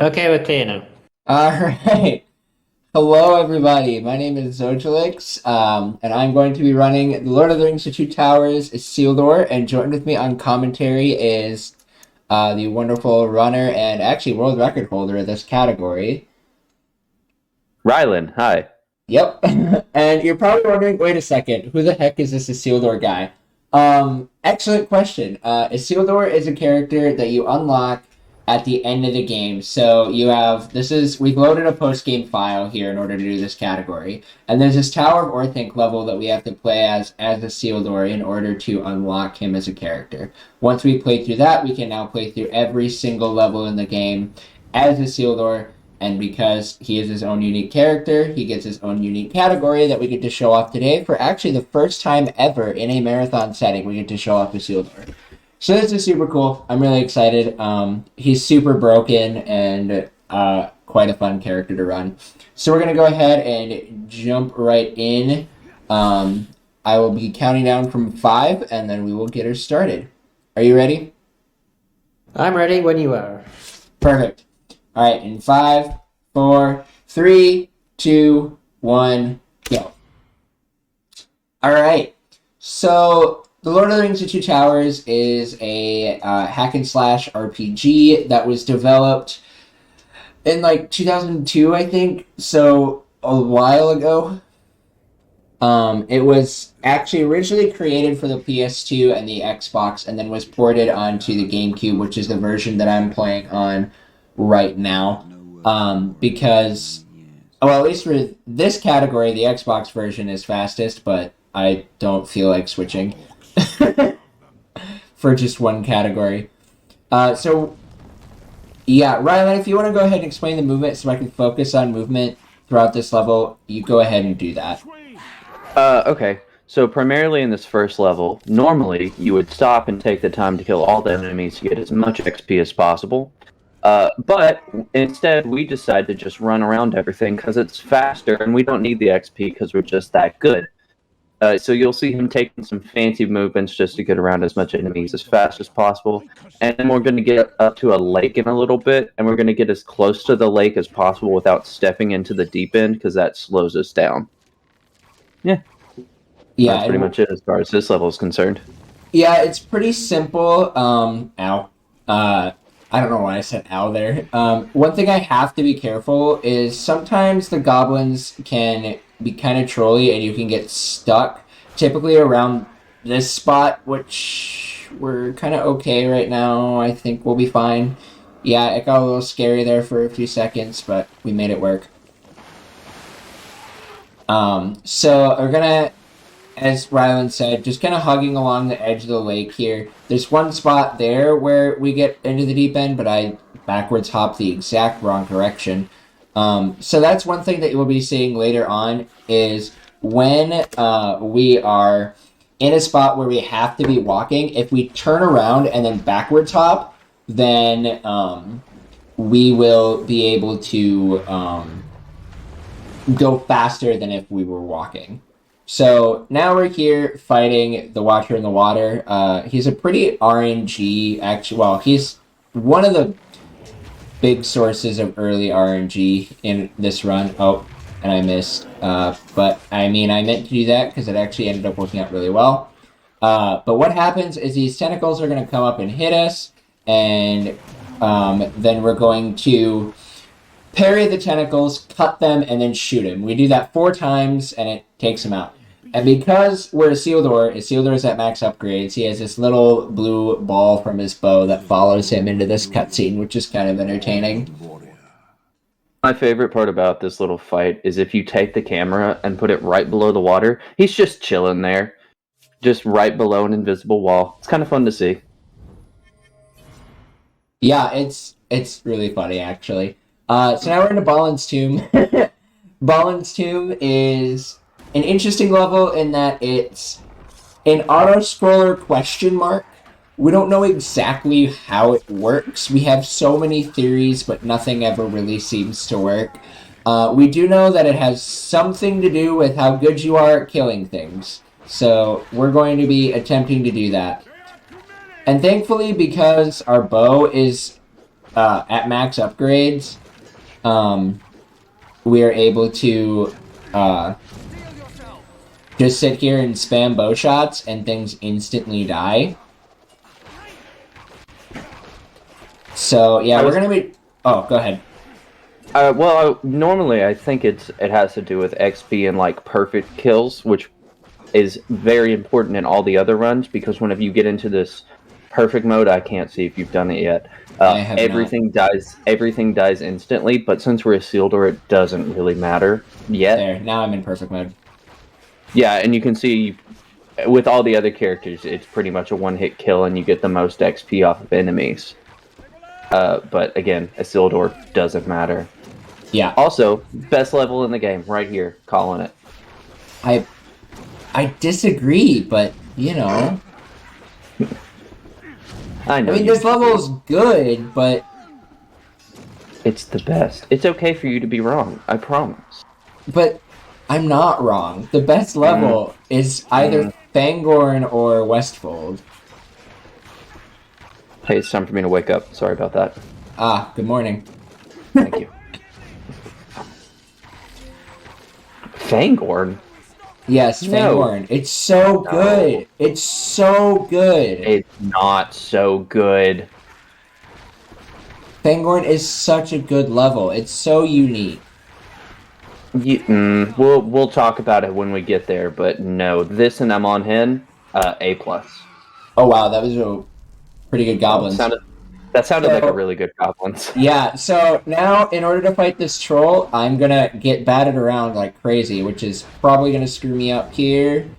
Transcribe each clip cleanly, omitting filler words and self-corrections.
Okay, we're clear now. All right. Hello, everybody. My name is Zojalyx, and I'm going to be running The Lord of the Rings: The Two Towers, Isildur, and joined with me on commentary is the wonderful runner and actually world record holder of this category. Rylan, hi. Yep. And you're probably wondering, wait a second, who the heck is this Isildur guy? Excellent question. Isildur is a character that you unlock at the end of the game. So we've loaded a post-game file here in order to do this category. And there's this Tower of Orthanc level that we have to play as Isildur in order to unlock him as a character. Once we play through that, we can now play through every single level in the game as Isildur. And because he is his own unique character, he gets his own unique category that we get to show off today for actually the first time ever in a marathon setting. We get to show off Isildur. So this is super cool. I'm really excited. He's super broken and quite a fun character to run. So we're going to go ahead and jump right in. I will be counting down from 5, and then we will get her started. Are you ready? I'm ready when you are. Perfect. All right, in 5, 4, 3, 2, 1, go. All right, so The Lord of the Rings: The Two Towers is a hack and slash RPG that was developed in like 2002, I think, so a while ago. It was actually originally created for the PS2 and the Xbox, and then was ported onto the GameCube, which is the version that I'm playing on right now, because, well, at least for this category, the Xbox version is fastest, but I don't feel like switching for just one category. So, yeah, Rylan, if you want to go ahead and explain the movement so I can focus on movement throughout this level, you go ahead and do that. Okay. So primarily in this first level, normally you would stop and take the time to kill all the enemies to get as much XP as possible. But instead, we decide to just run around everything because it's faster, and we don't need the XP because we're just that good. So you'll see him taking some fancy movements just to get around as much enemies as fast as possible. And then we're going to get up to a lake in a little bit, and we're going to get as close to the lake as possible without stepping into the deep end because that slows us down. Yeah. That's pretty much it as far as this level is concerned. Yeah, it's pretty simple. Ow. I don't know why I said ow there. One thing I have to be careful is sometimes the goblins can be kind of trolly and you can get stuck, typically around this spot, which we're kind of okay right now. I think we'll be fine. Yeah, it got a little scary there for a few seconds, but we made it work. So we're gonna, as Rylan said, just kind of hugging along the edge of the lake here. There's one spot there where we get into the deep end, but I backwards hop the exact wrong direction. So that's one thing that you will be seeing later on is when we are in a spot where we have to be walking, if we turn around and then backwards hop, then we will be able to go faster than if we were walking. So now we're here fighting the Watcher in the Water. He's a pretty RNG, actually. Well, he's one of the big sources of early RNG in this run. Oh, and I missed. But I mean, I meant to do that because it actually ended up working out really well. But what happens is these tentacles are going to come up and hit us, and then we're going to parry the tentacles, cut them, and then shoot him. We do that 4 times, and it takes him out. And because we're Isildur is at max upgrades, he has this little blue ball from his bow that follows him into this cutscene, which is kind of entertaining. My favorite part about this little fight is if you take the camera and put it right below the water, he's just chilling there. Just right below an invisible wall. It's kind of fun to see. Yeah, it's really funny, actually. So now we're into Balin's Tomb. Balin's Tomb is an interesting level in that it's an auto-scroller question mark. We don't know exactly how it works. We have so many theories, but nothing ever really seems to work. We do know that it has something to do with how good you are at killing things. So we're going to be attempting to do that. And thankfully, because our bow is at max upgrades, we are able to just sit here and spam bow shots and things instantly die. So yeah, we're gonna be. Oh, go ahead. Well, normally I think it has to do with XP and like perfect kills, which is very important in all the other runs, because whenever you get into this perfect mode, I can't see if you've done it yet. I have everything dies. Everything dies instantly, but since we're Isildur, it doesn't really matter yet. There, now I'm in perfect mode. Yeah, and you can see with all the other characters, it's pretty much a one-hit kill, and you get the most XP off of enemies. But again, Isildur doesn't matter. Yeah. Also, best level in the game, right here, calling it. I disagree, but you know. I know. I mean, this level's good, but it's the best. It's okay for you to be wrong. I promise. But I'm not wrong. The best level is either Fangorn or Westfold. Hey, it's time for me to wake up. Sorry about that. Ah, good morning. Thank you. Fangorn? Yes, Fangorn. It's so good. It's so good. It's not so good. Fangorn is such a good level. It's so unique. We'll talk about it when we get there, but no, this and I'm on Hen, A+. Oh wow, that was a pretty good goblins. That sounded like a really good goblins. Yeah, so now in order to fight this troll, I'm gonna get batted around like crazy, which is probably gonna screw me up here.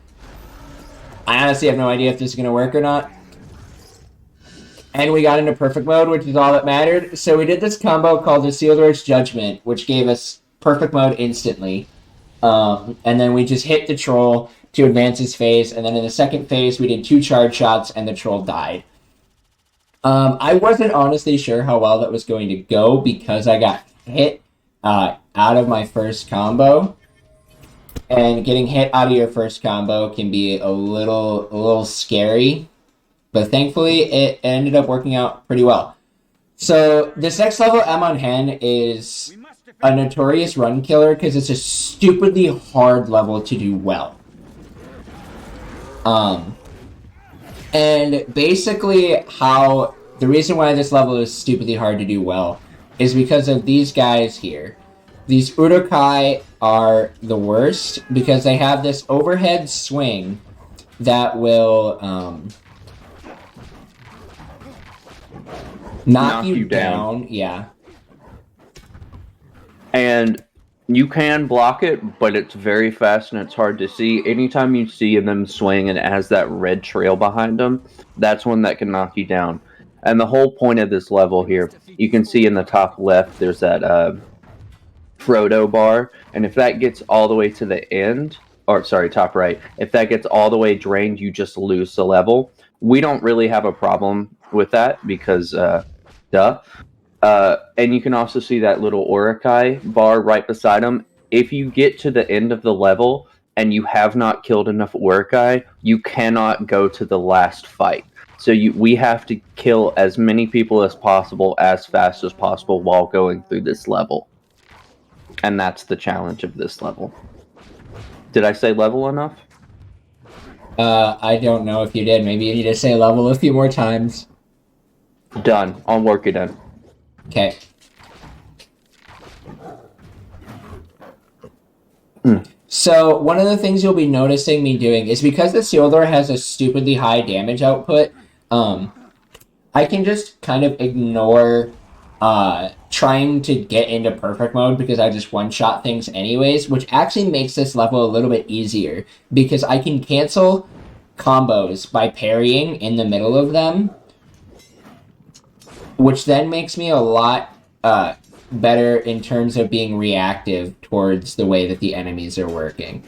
I honestly have no idea if this is gonna work or not. And we got into perfect mode, which is all that mattered. So we did this combo called Isildur's Judgment, which gave us perfect mode instantly. And then we just hit the troll to advance his phase, and then in the second phase we did 2 charge shots and the troll died. I wasn't honestly sure how well that was going to go because I got hit out of my first combo. And getting hit out of your first combo can be a little scary. But thankfully, it ended up working out pretty well. So this next level, M on Hen, is a notorious run killer because it's a stupidly hard level to do well. And basically the reason why this level is stupidly hard to do well is because of these guys here. These Urukai are the worst because they have this overhead swing that will knock you down. Yeah. And you can block it, but it's very fast and it's hard to see. Anytime you see them swing and it has that red trail behind them, that's one that can knock you down. And the whole point of this level here, you can see in the top left, there's that Frodo bar. And if that gets all the way to the end, or sorry, top right, if that gets all the way drained, you just lose the level. We don't really have a problem with that because, and you can also see that little Urukai bar right beside them. If you get to the end of the level and you have not killed enough Urukai, you cannot go to the last fight. So we have to kill as many people as possible, as fast as possible, while going through this level. And that's the challenge of this level. Did I say level enough? I don't know if you did. Maybe you need to say level a few more times. Done. I'll work it in. Okay. So, one of the things you'll be noticing me doing is because the Isildur has a stupidly high damage output, I can just kind of ignore trying to get into perfect mode because I just one-shot things anyways, which actually makes this level a little bit easier because I can cancel combos by parrying in the middle of them, which then makes me a lot better in terms of being reactive towards the way that the enemies are working.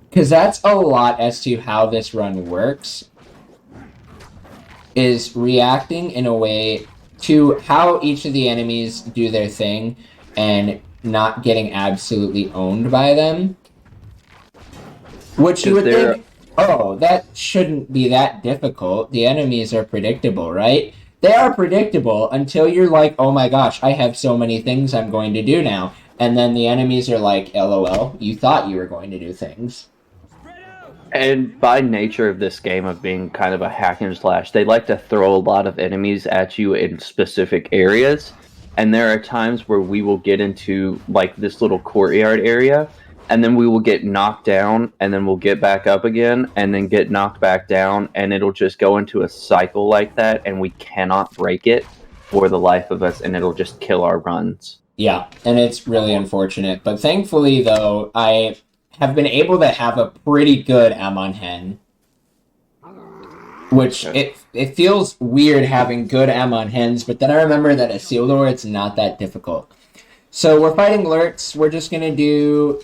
Because that's a lot as to how this run works, is reacting in a way to how each of the enemies do their thing and not getting absolutely owned by them. Which you would think, oh, that shouldn't be that difficult. The enemies are predictable, right? they are predictable until you're like, oh my gosh, I have so many things I'm going to do now. And then the enemies are like, LOL, you thought you were going to do things. And by nature of this game of being kind of a hack and slash, they like to throw a lot of enemies at you in specific areas. And there are times where we will get into like this little courtyard area, and then we will get knocked down, and then we'll get back up again, and then get knocked back down, and it'll just go into a cycle like that, and we cannot break it for the life of us, and it'll just kill our runs. Yeah, and it's really unfortunate. But thankfully, though, I have been able to have a pretty good Amon Hen. Which, it feels weird having good Amon Hens, but then I remember that at Isildur, it's not that difficult. So we're fighting Lurks. We're just going to do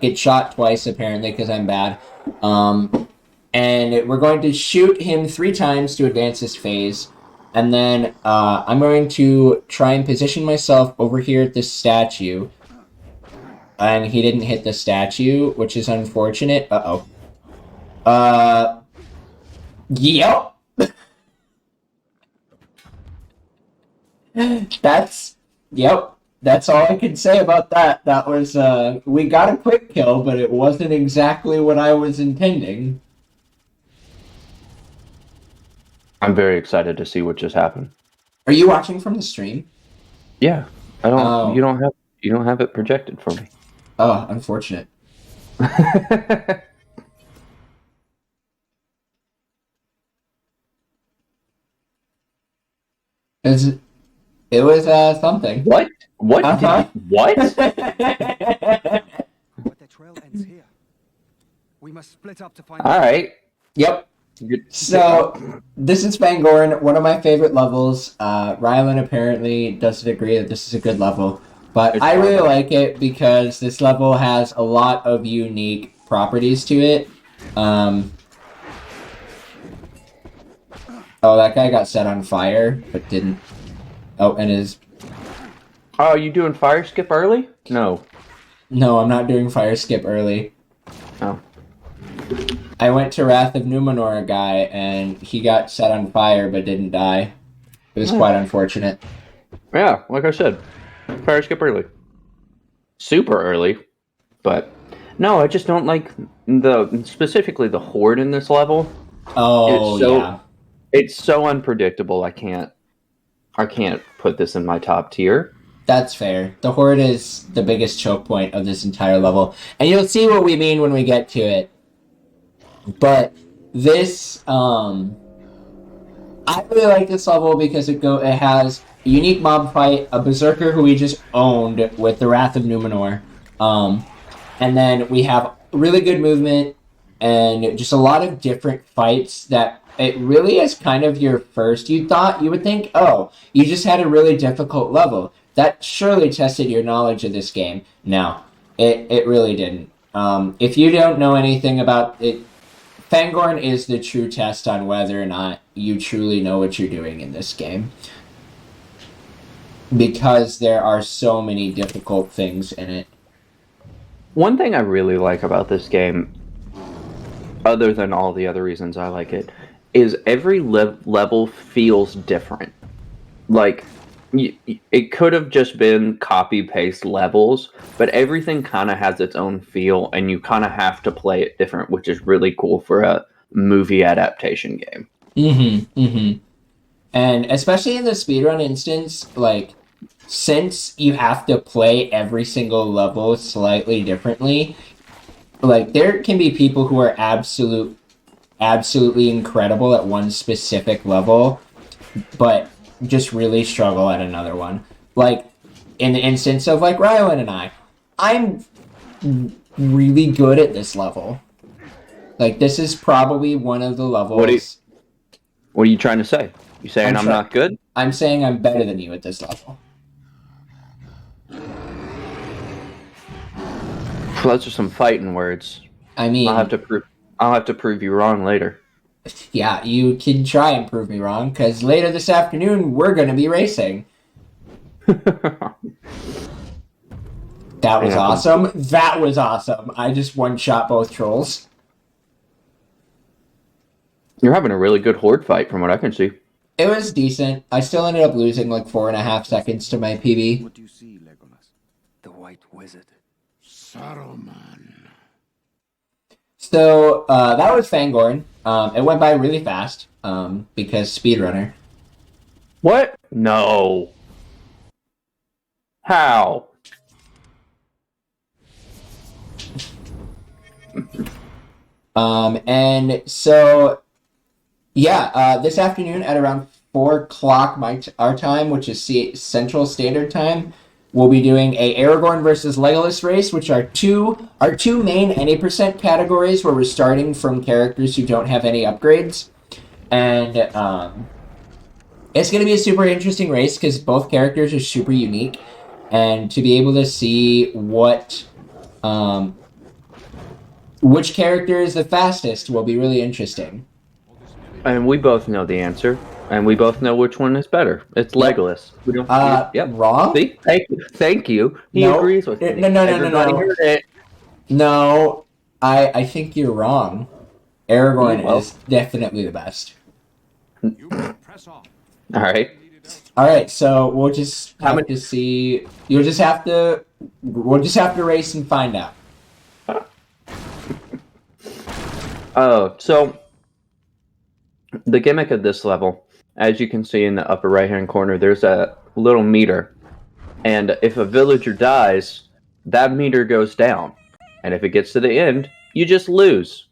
get shot twice, apparently, because I'm bad. And we're going to shoot him 3 times to advance this phase. And then I'm going to try and position myself over here at this statue. And he didn't hit the statue, which is unfortunate. Uh-oh. Yep. That's all I can say about that. That was, we got a quick kill, but it wasn't exactly what I was intending. I'm very excited to see what just happened. Are you watching from the stream? Yeah, I don't. Oh. You don't have it projected for me. Oh, unfortunate. It was something. What? What? Uh-huh. What? But the trail ends here. We must split up to find. All right. Yep. So, this is Fangorn, one of my favorite levels. Rylan apparently doesn't agree that this is a good level. But I really like it because this level has a lot of unique properties to it. Oh, that guy got set on fire, but didn't. Oh, and his... Oh, you doing fire skip early? No. No, I'm not doing fire skip early. Oh. I went to Wrath of Numenor guy, and he got set on fire but didn't die. It was quite unfortunate. Yeah, like I said, fire skip early. Super early, but no, I just don't like specifically the horde in this level. Oh, yeah. It's so unpredictable. I can't put this in my top tier. That's fair. The horde is the biggest choke point of this entire level, and you'll see what we mean when we get to it. But this, I really like this level because it has a unique mob fight, a berserker who we just owned with the Wrath of Numenor, and then we have really good movement and just a lot of different fights that it really is kind of your first. You would think, oh, you just had a really difficult level. That surely tested your knowledge of this game. No, it really didn't. If you don't know anything about it, Fangorn is the true test on whether or not you truly know what you're doing in this game. Because there are so many difficult things in it. One thing I really like about this game, other than all the other reasons I like it, is every level feels different. Like, it could have just been copy-paste levels, but everything kind of has its own feel, and you kind of have to play it different, which is really cool for a movie adaptation game. And especially in the speedrun instance, like, since you have to play every single level slightly differently, like, there can be people who are absolutely incredible at one specific level, but just really struggle at another one. Like, in the instance of, like, Rylan and I'm really good at this level. Like, this is probably one of the levels... What are you trying to say? You saying I'm not good? I'm saying I'm better than you at this level. Those are some fighting words. I mean... I'll have to prove you wrong later. Yeah, you can try and prove me wrong, because later this afternoon, we're going to be racing. That was awesome. That was awesome. I just one-shot both trolls. You're having a really good horde fight from what I can see. It was decent. I still ended up losing like 4.5 seconds to my PB. What do you see, Legolas? The White Wizard. Saruman. So that was Fangorn. It went by really fast because speedrunner. What? No. How? And so yeah, this afternoon at around 4 o'clock our time, which is Central Standard Time, we'll be doing a Aragorn versus Legolas race, which are our two main any percent categories where we're starting from characters who don't have any upgrades. And it's going to be a super interesting race because both characters are super unique. And to be able to see which character is the fastest will be really interesting. And we both know the answer, and we both know which one is better. It's Legolas. We don't. Yep. Wrong? See? Thank you. He No. agrees with me. No. Everybody heard it. No, I think you're wrong. Aragorn Well. is definitely the best. You must press on. All right. All right, so we'll just How have many- to see. We'll just have to race and find out. Oh, so the gimmick of this level, as you can see in the upper right-hand corner, there's a little meter. And if a villager dies, that meter goes down. And if it gets to the end, you just lose,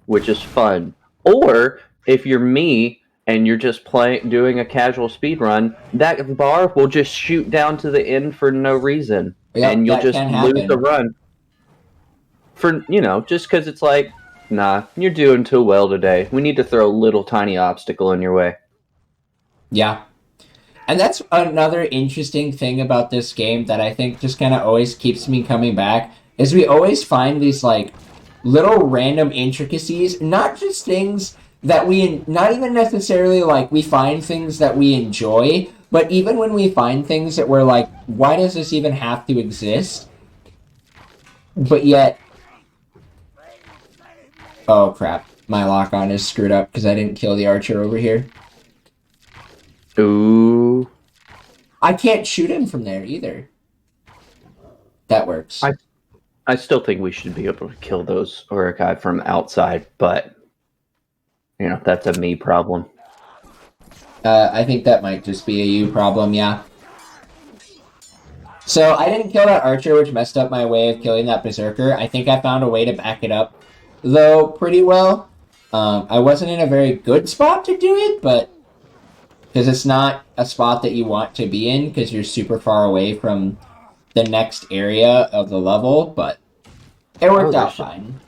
which is fun. Or if you're me and you're just doing a casual speed run, that bar will just shoot down to the end for no reason. Yep, and you'll that just can lose happen. the run. For, just because it's like, nah, you're doing too well today. We need to throw a little tiny obstacle in your way. Yeah. And that's another interesting thing about this game that I think just kind of always keeps me coming back, is we always find these, like, little random intricacies, not just things that not even necessarily, like, we find things that we enjoy, but even when we find things that we're like, why does this even have to exist? But yet... Oh, crap. My lock-on is screwed up because I didn't kill the archer over here. Ooh. I can't shoot him from there either. That works. I still think we should be able to kill those Urukai from outside, but, that's a me problem. I think that might just be a you problem, yeah. So, I didn't kill that archer, which messed up my way of killing that berserker. I think I found a way to back it up, though, pretty well. I wasn't in a very good spot to do it, but... Because it's not a spot that you want to be in, because you're super far away from the next area of the level, but it worked out fine.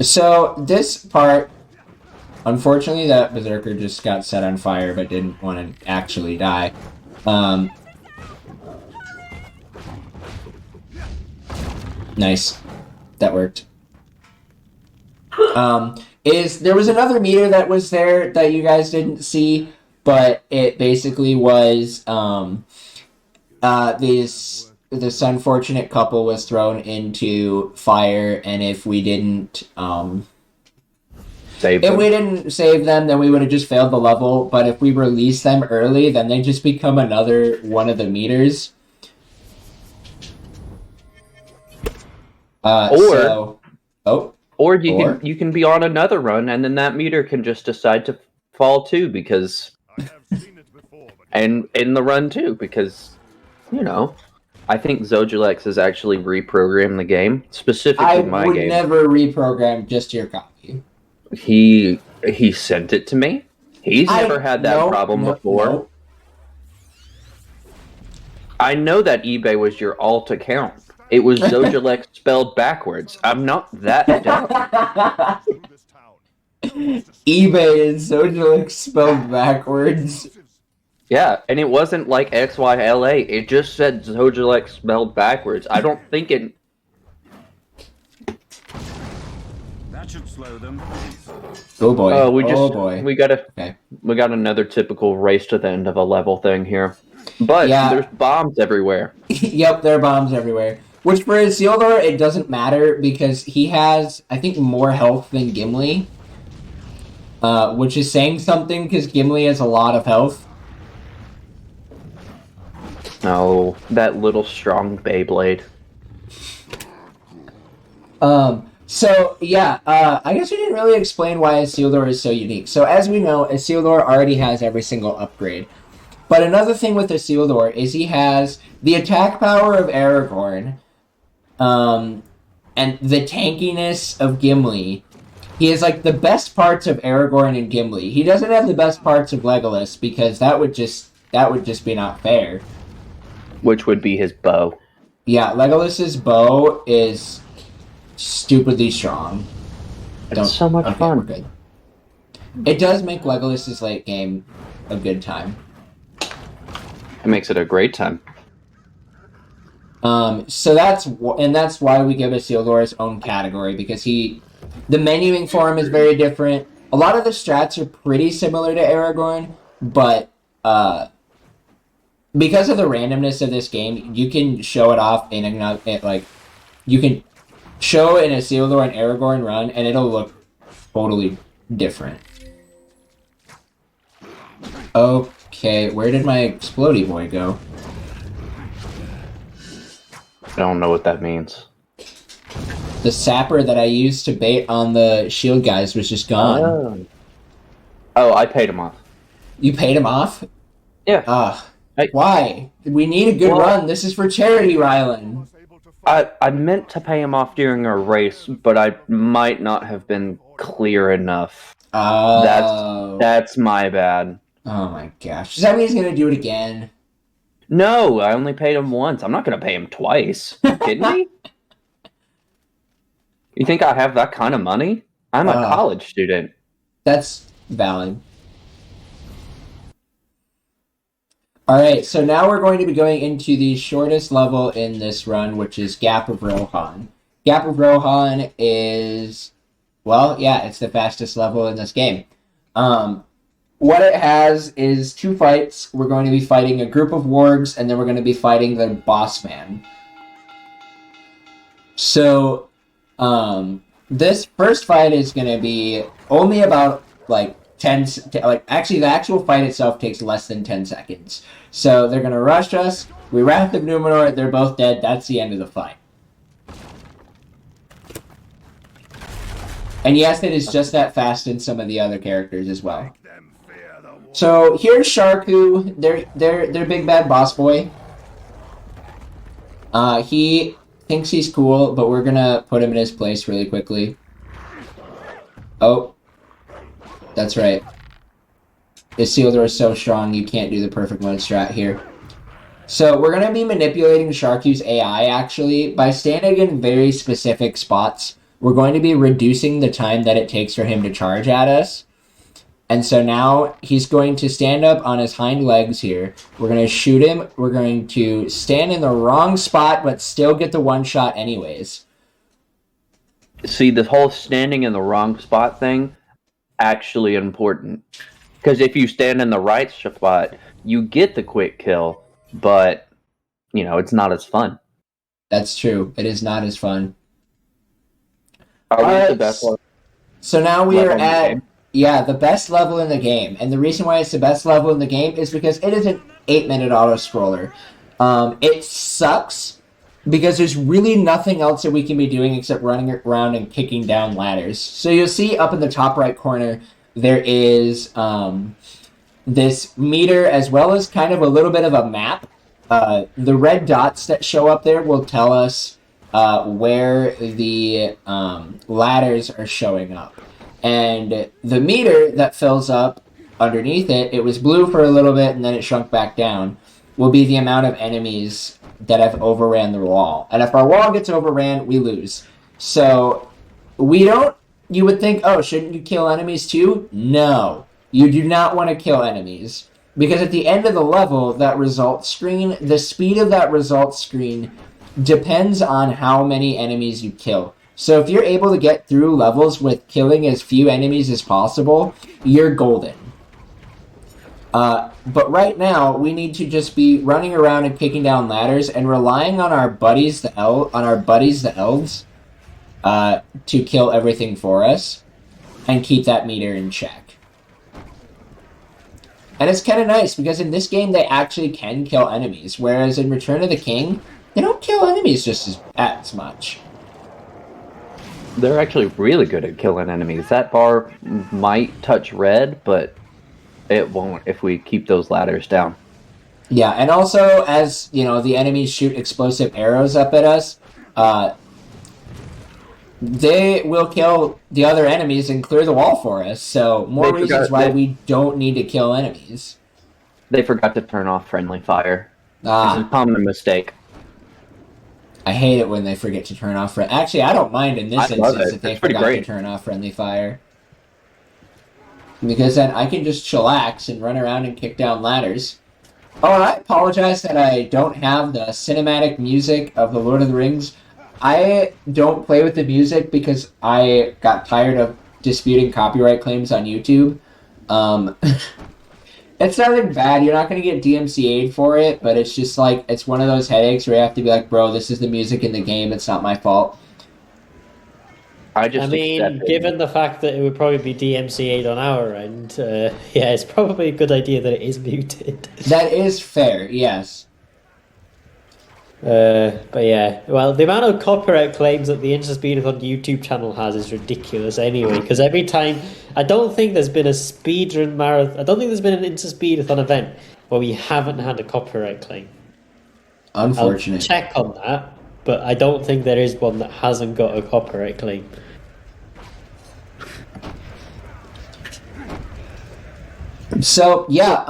So, this part, unfortunately, that berserker just got set on fire, but didn't want to actually die. Nice. That worked. There was another meter that was there that you guys didn't see, but it basically was this unfortunate couple was thrown into fire, and if we didn't save them, then we would have just failed the level. But if we release them early, then they just become another one of the meters. Or you can be on another run, and then that meter can just decide to fall too, because I have seen it before, but and in the run too, because I think Zojalyx has actually reprogrammed the game, specifically my game. I would never reprogram just your copy. He sent it to me. He's never had that problem before. No. I know that eBay was your alt account. It was Zojalyx spelled backwards. I'm not that dumb. through this town. eBay and Zojalyx spelled backwards. Yeah, and it wasn't like XYLA. It just said Zojalyx spelled backwards. I don't think it... That should slow them. Oh boy. Oh, Oh boy. we got another typical race to the end of a level thing here. But Yeah. there's bombs everywhere. Yep, there are bombs everywhere. Which for Isildur, it doesn't matter because he has, I think, more health than Gimli. Which is saying something because Gimli has a lot of health. Oh, that little strong Beyblade. So yeah, I guess we didn't really explain why Isildur is so unique. So as we know, Isildur already has every single upgrade. But another thing with Isildur is he has the attack power of Aragorn, and the tankiness of Gimli. He has like the best parts of Aragorn and Gimli. He doesn't have the best parts of Legolas because that would just be not fair. Which would be his bow. Yeah, Legolas's bow is stupidly strong. It's so much fun. We're good. It does make Legolas's late game a good time. It makes it a great time. So that's why we give Isildur his own category, because the menuing for him is very different. A lot of the strats are pretty similar to Aragorn, but because of the randomness of this game, you can show it off in you can show an Isildur and Aragorn run, and it'll look totally different. Okay, where did my explodey boy go? I don't know what that means. The sapper that I used to bait on the shield guys was just gone. Oh, I paid him off. You paid him off? Yeah. Why? We need a good run. This is for charity, Rylan. I meant to pay him off during our race, but I might not have been clear enough. Oh. That's my bad. Oh my gosh. Does that mean he's gonna do it again? No, I only paid him once. I'm not gonna pay him twice. You kidding me? You think I have that kind of money? I'm a college student. That's valid. Alright, so now we're going to be going into the shortest level in this run, which is Gap of Rohan. Gap of Rohan is, well, yeah, it's the fastest level in this game. What it has is 2 fights. We're going to be fighting a group of wargs, and then we're going to be fighting the boss man. So, this first fight is going to be only about, actually the actual fight itself takes less than 10 seconds. So they're going to rush us, we Wrath of Numenor, they're both dead, that's the end of the fight. And yes, it is just that fast in some of the other characters as well. So here's Sharku, their big bad boss boy. He thinks he's cool, but we're gonna put him in his place really quickly. Oh. That's right. Isildur is so strong, you can't do the perfect mode strat here. So we're going to be manipulating Sharku's AI, actually. By standing in very specific spots, we're going to be reducing the time that it takes for him to charge at us. And so now he's going to stand up on his hind legs here. We're going to shoot him. We're going to stand in the wrong spot, but still get the one shot anyways. See, the whole standing in the wrong spot thing, actually important. Because if you stand in the right spot, you get the quick kill, but, you know, it's not as fun. That's true. It is not as fun. Are we at the best level? So now we are at, the best level in the game. And the reason why it's the best level in the game is because it is an 8-minute auto-scroller. It sucks because there's really nothing else that we can be doing except running around and kicking down ladders. So you'll see up in the top right corner, there is this meter as well as kind of a little bit of a map. The red dots that show up there will tell us where the ladders are showing up. And the meter that fills up underneath it, it was blue for a little bit and then it shrunk back down, will be the amount of enemies that have overran the wall. And if our wall gets overran, we lose. So we don't, you would think, oh, shouldn't you kill enemies too? No, you do not want to kill enemies. Because at the end of the level, that results screen, the speed of that results screen depends on how many enemies you kill. So if you're able to get through levels with killing as few enemies as possible, you're golden. But right now, we need to just be running around and kicking down ladders and relying on our buddies, the elves, to kill everything for us and keep that meter in check. And it's kind of nice because in this game they actually can kill enemies, whereas in Return of the King, they don't kill enemies just as much. They're actually really good at killing enemies. That bar might touch red, but it won't if we keep those ladders down. Yeah, and also as the enemies shoot explosive arrows up at us, they will kill the other enemies and clear the wall for us. So more reasons why we don't need to kill enemies. They forgot to turn off friendly fire. It's Ah, a common mistake. I hate it when they forget to turn off. Actually, I don't mind in this I love instance it. that they It's pretty forgot to great. turn off friendly fire. Because then I can just chillax and run around and kick down ladders. Oh, and I apologize that I don't have the cinematic music of The Lord of the Rings. I don't play with the music because I got tired of disputing copyright claims on YouTube. It's nothing bad. You're not going to get DMCA'd for it, but it's just like, it's one of those headaches where you have to be like, bro, this is the music in the game. It's not my fault. I mean, given the fact that it would probably be DMCA'd on our end, yeah, it's probably a good idea that it is muted. That is fair, yes. But yeah, well, the amount of copyright claims that the InstaSpeedathon YouTube channel has is ridiculous anyway, because every time, I don't think there's been a speedrun marathon, I don't think there's been an InstaSpeedathon event where we haven't had a copyright claim. Unfortunate. I'll check on that, but I don't think there is one that hasn't got a copyright claim. So, yeah,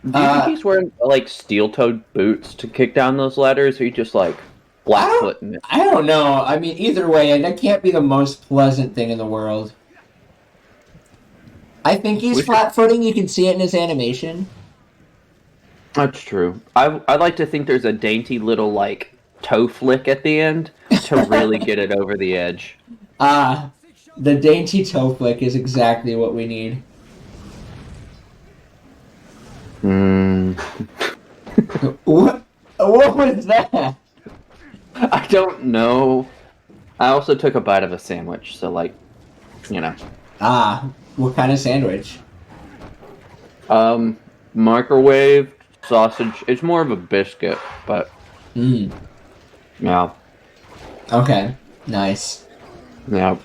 Do you think he's wearing like steel-toed boots to kick down those ladders, or he just like flat-footing it? I don't know. I mean, either way, that can't be the most pleasant thing in the world. I think he's flat-footing. You can see it in his animation. That's true. I like to think there's a dainty little like toe flick at the end to really get it over the edge. The dainty toe flick is exactly what we need. What was that? I don't know. I also took a bite of a sandwich, so like, you know. What kind of sandwich? Microwave sausage. It's more of a biscuit, but yeah. Okay, nice. Yeah.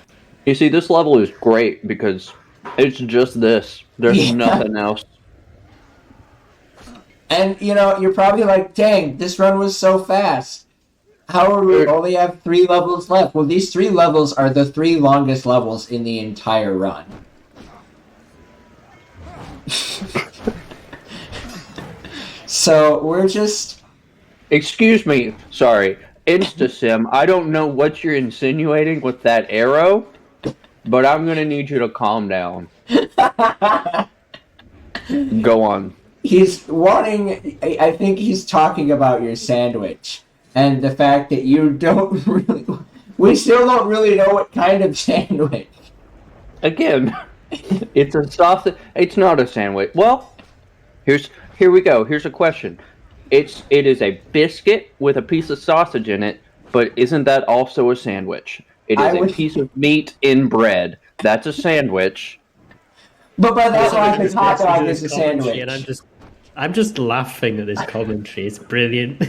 You see, this level is great because it's just this. There's nothing else. And, you're probably like, dang, this run was so fast. How are we only have 3 levels left? Well, these 3 levels are the 3 longest levels in the entire run. So, we're just... Excuse me. Sorry. InstaSim, I don't know what you're insinuating with that arrow, but I'm going to need you to calm down. Go on. He's wanting... I think he's talking about your sandwich. And the fact that you don't really... We still don't really know what kind of sandwich. Again, it's a sausage. It's not a sandwich. Well, here we go. Here's a question. It is a biscuit with a piece of sausage in it, but isn't that also a sandwich? It is a piece of meat in bread. That's a sandwich. But by that logic, hot dog is a sandwich. And I'm just laughing at this commentary. It's brilliant.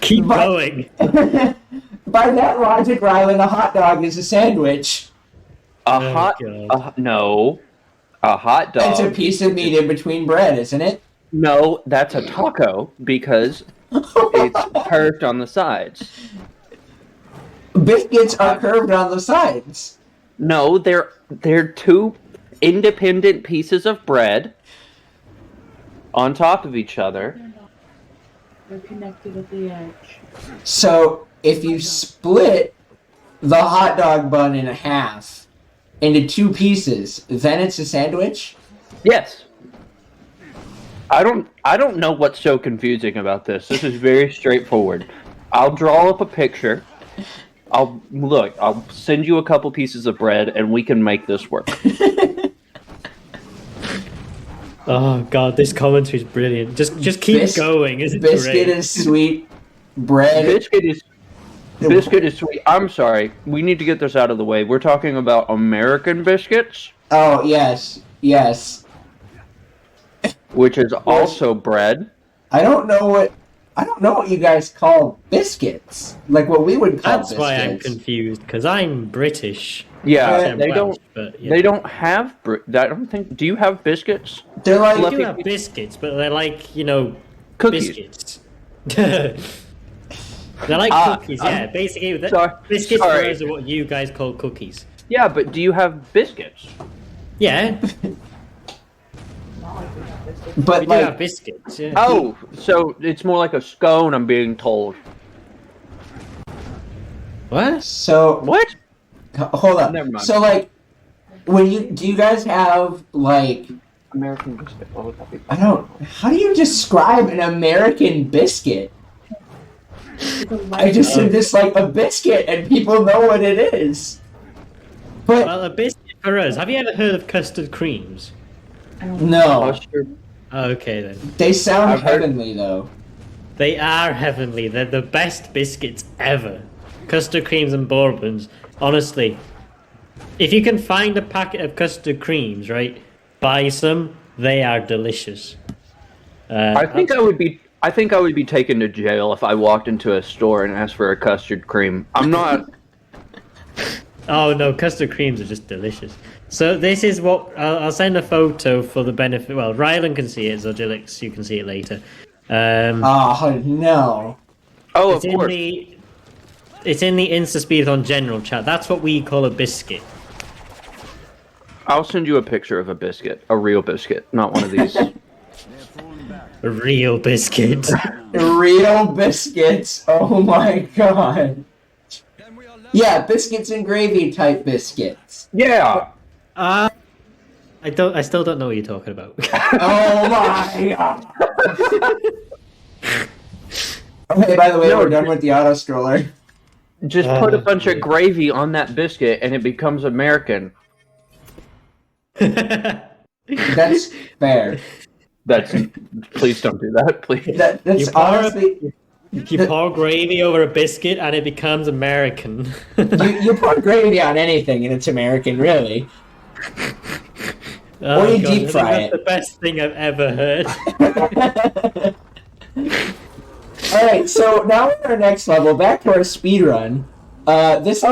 Keep going. By that logic, Rylan, a hot dog is a sandwich. No. A hot dog. It's a piece of meat in between bread, isn't it? No, that's a taco because it's curved on the sides. Biscuits are curved on the sides. No, they're 2 independent pieces of bread on top of each other. They're connected at the edge. So, if you split the hot dog bun in half into 2 pieces, then it's a sandwich? Yes. I don't know what's so confusing about this. This is very straightforward. I'll draw up a picture. I'll send you a couple pieces of bread and we can make this work. Oh god, this commentary is brilliant. Just keep going. Isn't Biscuit great? is sweet. Bread. Biscuit is sweet. I'm sorry. We need to get this out of the way. We're talking about American biscuits, Oh yes, yes. which is also bread. I don't know what you guys call biscuits. Like what we would call That's biscuits. why I'm confused because I'm British. Yeah, I'm they Welsh, don't. But, yeah. They don't have. I don't think. Do you have biscuits? They're like They do have biscuits, but they're like Cookies. biscuits. They're like cookies, yeah. Basically, biscuits for us are what you guys call cookies. Yeah, but do you have biscuits? Yeah, but we do like have biscuits. Yeah. Oh, so it's more like a scone. I'm being told. What? so What? hold up. Never mind. So like do you guys have like American biscuit. What would that be? how do you describe an American biscuit? I just said this like a biscuit and people know what it is. But Well, a biscuit for us. Have you ever heard of custard creams? no, Mustard. Okay then. they sound I've heard- heavenly though. They are heavenly. They're the best biscuits ever. Custard creams and bourbons. Honestly, if you can find a packet of custard creams, right, buy some. They are delicious. I think I would be. I think I would be taken to jail if I walked into a store and asked for a custard cream. I'm not. Oh no, custard creams are just delicious. So this is what I'll send a photo for the benefit. Well, Rylan can see it. Zojalyx, you can see it later. Oh no. Oh, of It's in course. the InstaSpeedathon general chat. That's what we call a biscuit. I'll send you a picture of a biscuit, a real biscuit, not one of these. A real biscuit. Real biscuits. Oh my god. Yeah, biscuits and gravy type biscuits. Yeah. I still don't know what you're talking about. Oh my god. Okay, by the way, we're done with the auto scroller. Just put a bunch of gravy on that biscuit, and it becomes American. That's fair. Please don't do that, please. That's honestly. You pour gravy over a biscuit and it becomes American. You put gravy on anything and it's American, really. Oh, Or you God, deep fry I think it. that's the best thing I've ever heard. Alright, so now in our next level, back to our speedrun. That's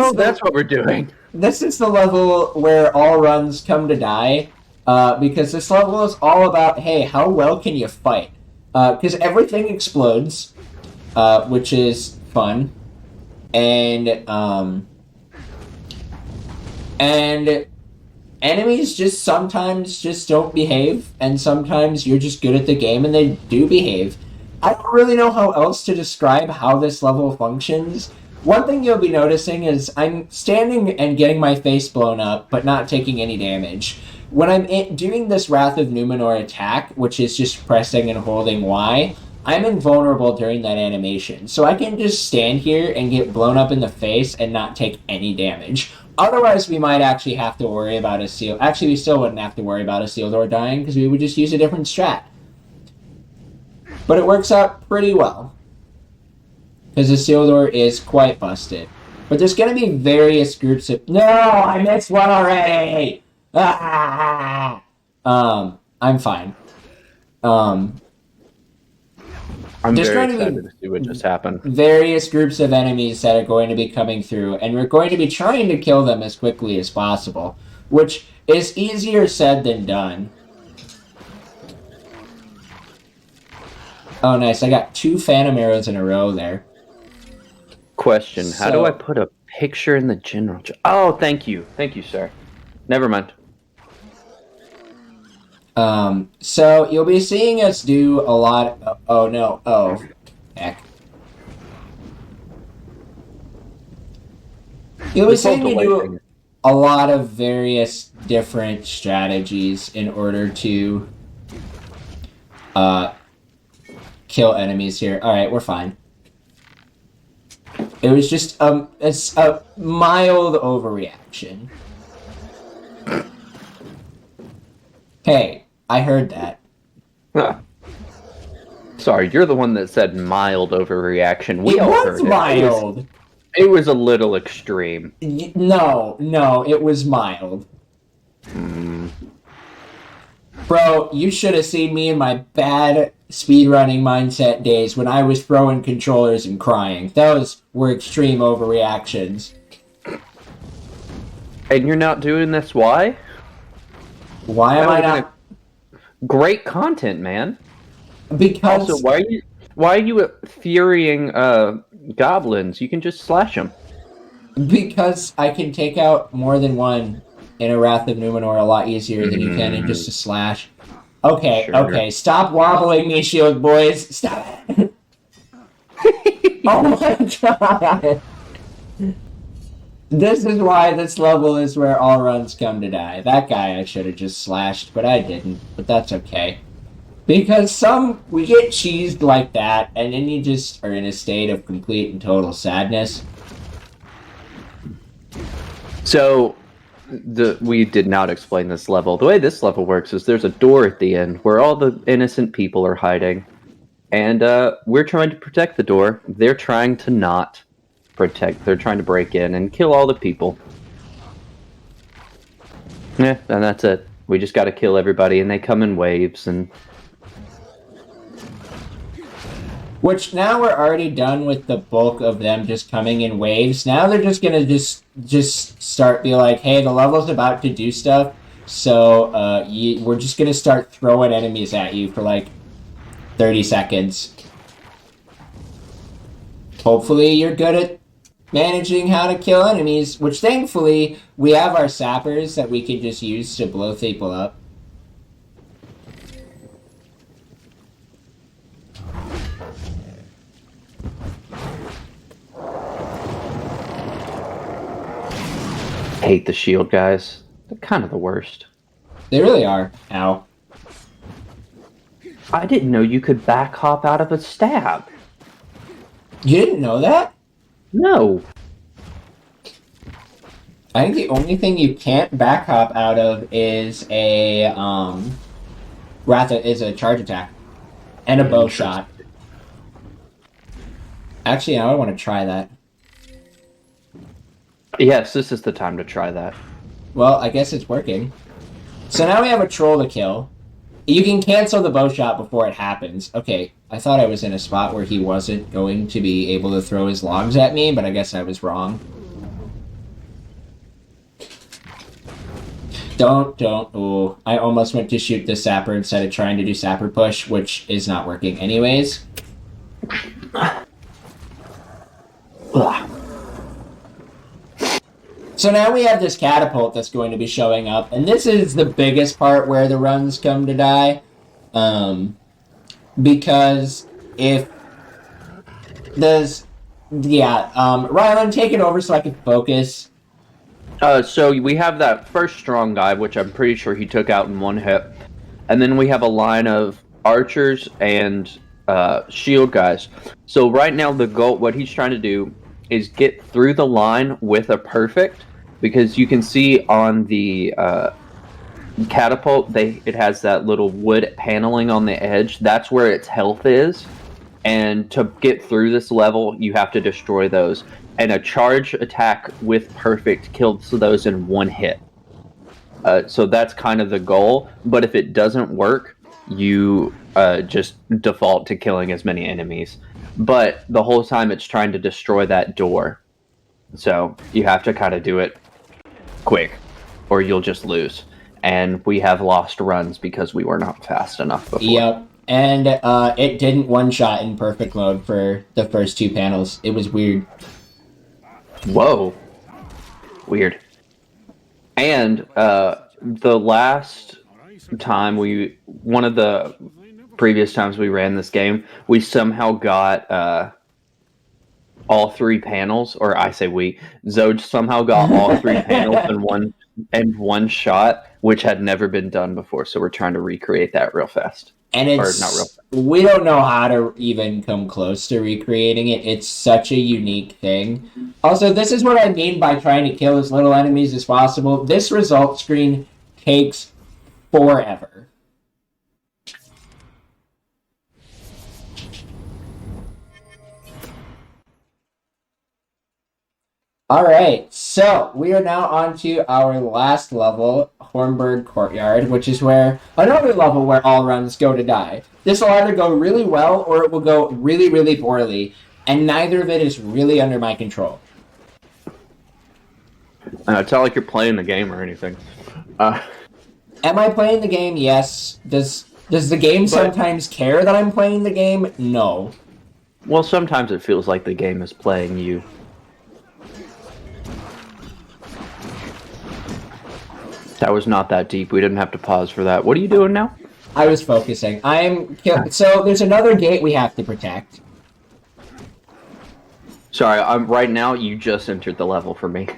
what we're doing. This is the level where all runs come to die. Because this level is all about, hey, how well can you fight? Because everything explodes, which is fun. And enemies just sometimes just don't behave, and sometimes you're just good at the game and they do behave. I don't really know how else to describe how this level functions. One thing you'll be noticing is I'm standing and getting my face blown up, but not taking any damage. When I'm doing this Wrath of Numenor attack, which is just pressing and holding Y, I'm invulnerable during that animation. So I can just stand here and get blown up in the face and not take any damage. Otherwise, we might actually have to worry about a seal. Actually, we still wouldn't have to worry about a Isildur dying because we would just use a different strat. But it works out pretty well. Because Isildur is quite busted. But there's going to be various groups of... No! I missed one already! Ah! I'm fine. I'm There's very going to be- excited to see what just happened. Various groups of enemies that are going to be coming through, and we're going to be trying to kill them as quickly as possible, which is easier said than done. Oh, nice. I got 2 Phantom Arrows in a row there. Question: How do So- I put a picture in the general chat? Oh, thank you, sir. Never mind. So you'll be seeing us do a lot... Oh, no. Oh, heck. You'll be This whole seeing me delay do thing. a lot of various different strategies in order to kill enemies here. Alright, we're fine. It was just it's a mild overreaction. Hey, I heard that. Huh. Sorry, you're the one that said mild overreaction. We It all was heard mild. It was a little extreme. No, it was mild. Bro, you should have seen me in my bad speedrunning mindset days when I was throwing controllers and crying. Those were extreme overreactions. And you're not doing this, why? Why am I That would've not? Great content, man. Because Also, why are you furying goblins? You can just slash them. because I can take out more than one in a Wrath of Numenor a lot easier than you can in just a slash. Okay, Sure. okay, stop wobbling me, shield boys. Stop it. Oh my god. This is why this level is where all runs come to die. That guy I should have just slashed, but I didn't. But that's okay. Because we get cheesed like that, and then you just are in a state of complete and total sadness. So, we did not explain this level. The way this level works is there's a door at the end where all the innocent people are hiding. And we're trying to protect the door. They're trying to not protect. They're trying to break in and kill all the people. Yeah, and that's it. We just got to kill everybody, and they come in waves. And Which now we're already done with the bulk of them just coming in waves. Now they're just gonna just start be like, hey, the level's about to do stuff, so we're just gonna start throwing enemies at you for like 30 seconds. Hopefully you're good at managing how to kill enemies, which thankfully we have our sappers that we can just use to blow people up. hate the shield guys. They're kind of the worst. They really are. Ow. I didn't know you could back hop out of a stab. You didn't know that? No. I think the only thing you can't back hop out of is a charge attack. And a bow shot. Actually, now I want to try that. Yes, this is the time to try that. Well, I guess it's working. So now we have a troll to kill. You can cancel the bow shot before it happens. Okay, I thought I was in a spot where he wasn't going to be able to throw his logs at me, but I guess I was wrong. Don't. Ooh, I almost went to shoot the sapper instead of trying to do sapper push, which is not working anyways. Ugh. So now we have this catapult that's going to be showing up, and this is the biggest part where the runs come to die. Because if there's... Yeah, Rylan, take it over so I can focus. So we have that first strong guy, which I'm pretty sure he took out in one hit. And then we have a line of archers and shield guys. So right now the goal, what he's trying to do is get through the line with a perfect, because you can see on the catapult, it has that little wood paneling on the edge. That's where its health is. And to get through this level, you have to destroy those. And a charge attack with perfect kills those in one hit. So that's kind of the goal. But if it doesn't work, you just default to killing as many enemies. But the whole time it's trying to destroy that door. So you have to kind of do it quick, or you'll just lose. And we have lost runs because we were not fast enough before. Yep. And it didn't one-shot in perfect mode for the first two panels. It was weird. Whoa. Weird. And the last time one of the previous times we ran this game, we somehow got all three panels, or I say Zoj somehow got all three panels in one shot, which had never been done before, so we're trying to recreate that real fast. And it's Or not real fast. We don't know how to even come close to recreating it. It's such a unique thing. Also, this is what I mean by trying to kill as little enemies as possible. This result screen takes forever. All right, so we are now on to our last level, Hornburg Courtyard, which is where another level where all runs go to die. This will either go really well or it will go really, really poorly, and neither of it is really under my control. It's not like you're playing the game or anything. Am I playing the game? Yes. Does the game sometimes care that I'm playing the game? No. Well, sometimes it feels like the game is playing you. That was not that deep. We didn't have to pause for that. What are you doing now? I was focusing. So there's another gate we have to protect. Sorry, right now you just entered the level for me.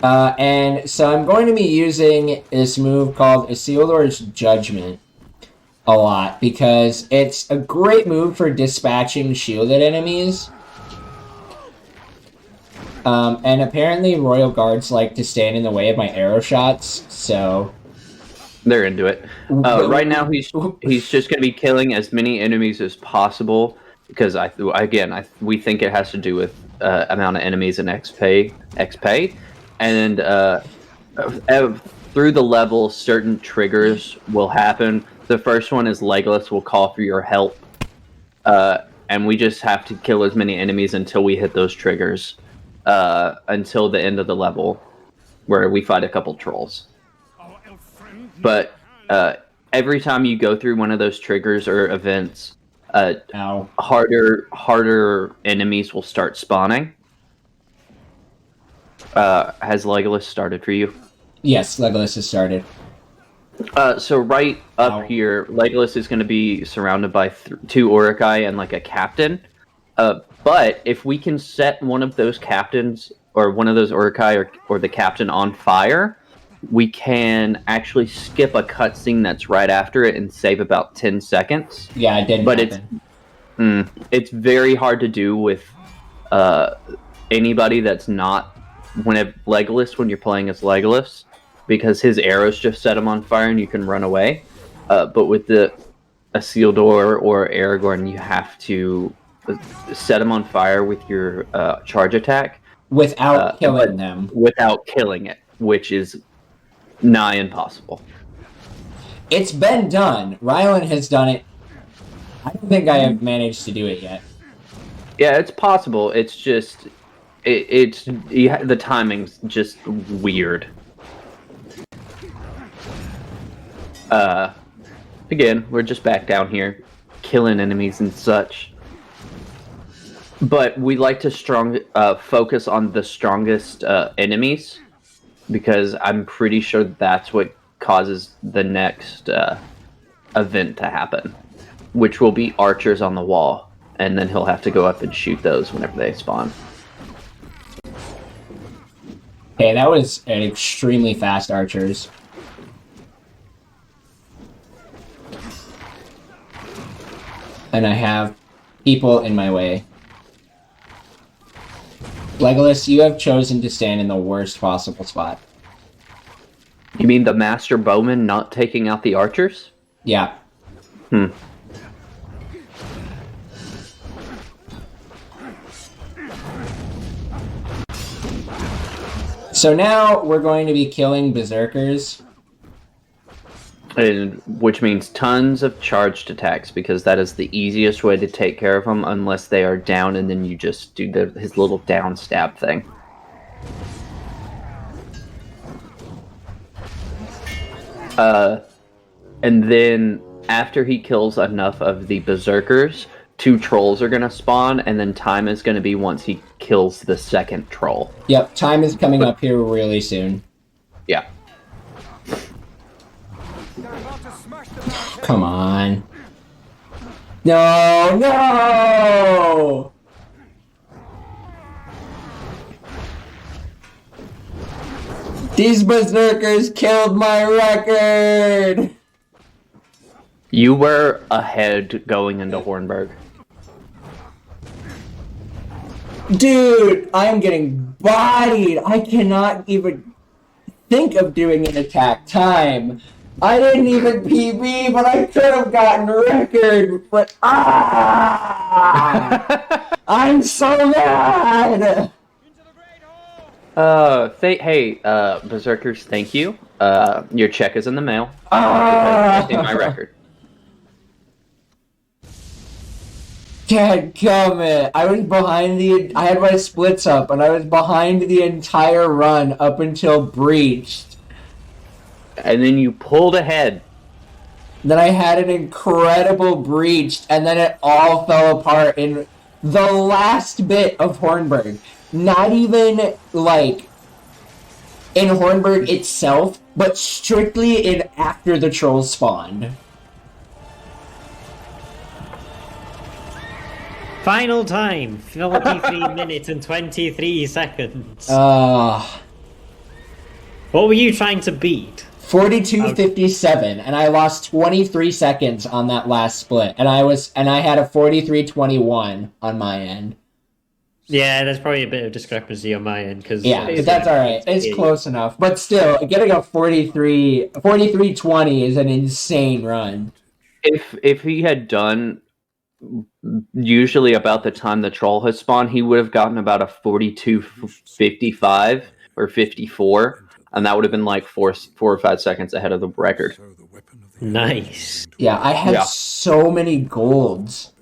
And so I'm going to be using this move called Isildur's Judgment a lot because it's a great move for dispatching shielded enemies. And apparently Royal Guards like to stand in the way of my arrow shots, so... They're into it. Right now he's just going to be killing as many enemies as possible because we think it has to do with amount of enemies and XP. And through the level, certain triggers will happen. The first one is Legolas will call for your help. And we just have to kill as many enemies until we hit those triggers. Until the end of the level, where we fight a couple trolls. But every time you go through one of those triggers or events, harder enemies will start spawning. Has Legolas started for you? Yes, Legolas has started. So right up here, Legolas is going to be surrounded by 2 Uruk-hai and like a captain. But if we can set one of those captains or one of those Uruk-hai or the captain on fire, we can actually skip a cutscene that's right after it and save about 10 seconds. Yeah, it didn't happen. It's very hard to do with anybody that's not when you're playing as Legolas, because his arrows just set him on fire and you can run away. But with the Isildur or Aragorn, you have to set them on fire with your charge attack without killing them. Without killing it, which is nigh impossible. It's been done. Rylan has done it. I don't think I have managed to do it yet. Yeah, it's possible. It's just the timing's just weird. Again, we're just back down here, killing enemies and such. But we like to focus on the strongest enemies, because I'm pretty sure that's what causes the next event to happen, which will be archers on the wall, and then he'll have to go up and shoot those whenever they spawn. Okay, that was an extremely fast archers. And I have people in my way. Legolas, you have chosen to stand in the worst possible spot. You mean the Master Bowman not taking out the archers? Yeah. So now we're going to be killing berserkers. And which means tons of charged attacks, because that is the easiest way to take care of them, unless they are down, and then you just do his little down stab thing. And then after he kills enough of the berserkers, 2 trolls are going to spawn, and then time is going to be once he kills the second troll. Yep, time is coming up here really soon. Yeah. Come on. No, no! These berserkers killed my record! You were ahead going into Hornburg. Dude, I'm getting bodied! I cannot even think of doing an attack time. I didn't even PB, but I could have gotten a record. But I'm so mad. Hey, Berserkers, thank you. Your check is in the mail. See my record. Dadgummit. I had my splits up, and I was behind the entire run up until breached. And then you pulled ahead. Then I had an incredible breach, and then it all fell apart in the last bit of Hornburg. Not even, like, in Hornburg itself, but strictly in after the trolls spawned. Final time, 43 minutes and 23 seconds. Uh, What were you trying to beat? 42:57, and I lost 23 seconds on that last split, and I had a 43:21 on my end. Yeah, there's probably a bit of discrepancy on my end because Yeah, but that's all right. It's close enough. But still, getting a 43:20 is an insane run. If he had done usually about the time the troll has spawned, he would have gotten about a 42:55 or 54, and that would have been like 4 or 5 seconds ahead of the record. Nice. Yeah, I had so many golds.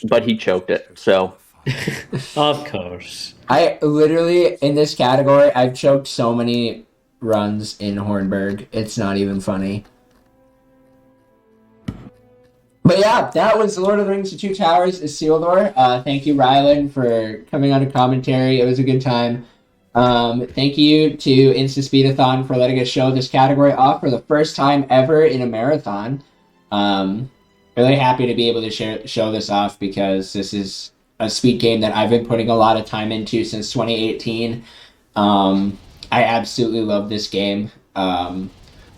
But he choked it, so... Of course. I literally, in this category, I've choked so many runs in Hornburg. It's not even funny. But yeah, that was Lord of the Rings: The Two Towers, Isildur. Thank you, Rylan, for coming on a commentary. It was a good time. Thank you to InstaSpeedathon for letting us show this category off for the first time ever in a marathon. Really happy to be able to show this off because this is a speed game that I've been putting a lot of time into since 2018. I absolutely love this game.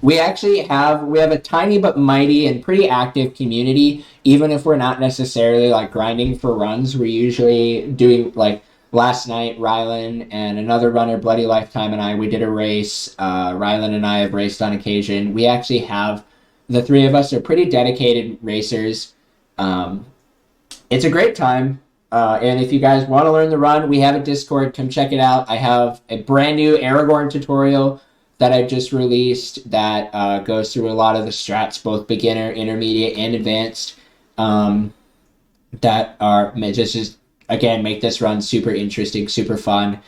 We have a tiny but mighty and pretty active community. Even if we're not necessarily like grinding for runs, we're usually doing like last night. Rylan and another runner, Bloody Lifetime, and we did a race. Rylan and I have raced on occasion. We actually have the three of us are pretty dedicated racers. It's a great time. And if you guys want to learn the run, we have a Discord. Come check it out. I have a brand new Aragorn tutorial that I just released that goes through a lot of the strats, both beginner, intermediate, and advanced, that are just again, make this run super interesting, super fun.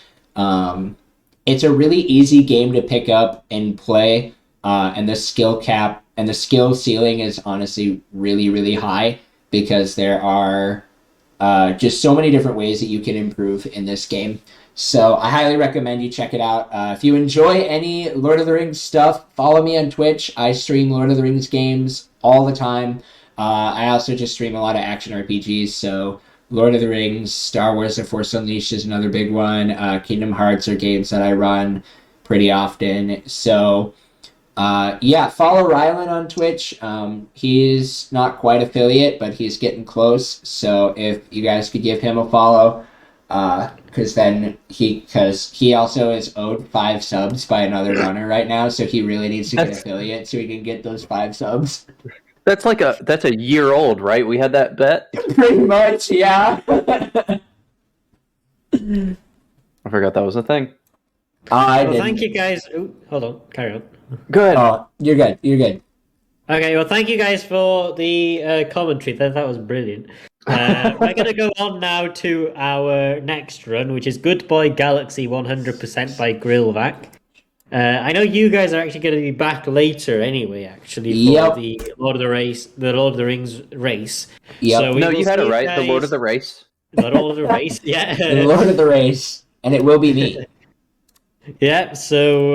It's a really easy game to pick up and play, and the skill cap and the skill ceiling is honestly really, really high because there are just so many different ways that you can improve in this game. So I highly recommend you check it out. If you enjoy any Lord of the Rings stuff, follow me on Twitch. I stream Lord of the Rings games all the time. I also just stream a lot of action RPGs. So Lord of the Rings, Star Wars: The Force Unleashed is another big one. Kingdom Hearts are games that I run pretty often. So follow Rylan on Twitch. He's not quite affiliate, but he's getting close. So if you guys could give him a follow, because he also is owed 5 subs by another runner right now, so he really needs to get affiliate so he can get those 5 subs. That's a year old, right? We had that bet? Pretty much, yeah. I forgot that was a thing. Thank you guys. Ooh, hold on, carry on. Good. Oh, you're good. Okay, well, thank you guys for the commentary. That was brilliant. We're going to go on now to our next run, which is Goodbye Galaxy 100% by Grillvac. I know you guys are actually going to be back later anyway, actually, for the Lord of the Rings race. Yep. So no, you had it right. The Lord of the Race. The Lord of the Race, yeah. The Lord of the Race, and it will be me. Yeah, so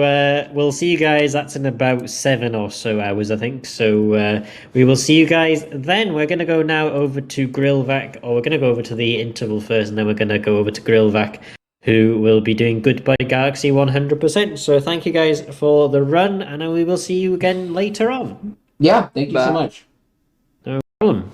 we'll see you guys. That's in about 7 or so hours, I think. So we will see you guys then. We're going to go now over to Grillvac, or we're going to go over to the interval first, and then we're going to go over to Grillvac, who will be doing Goodbye Galaxy 100%. So thank you guys for the run, and we will see you again later on. Yeah, thank you so much. No problem.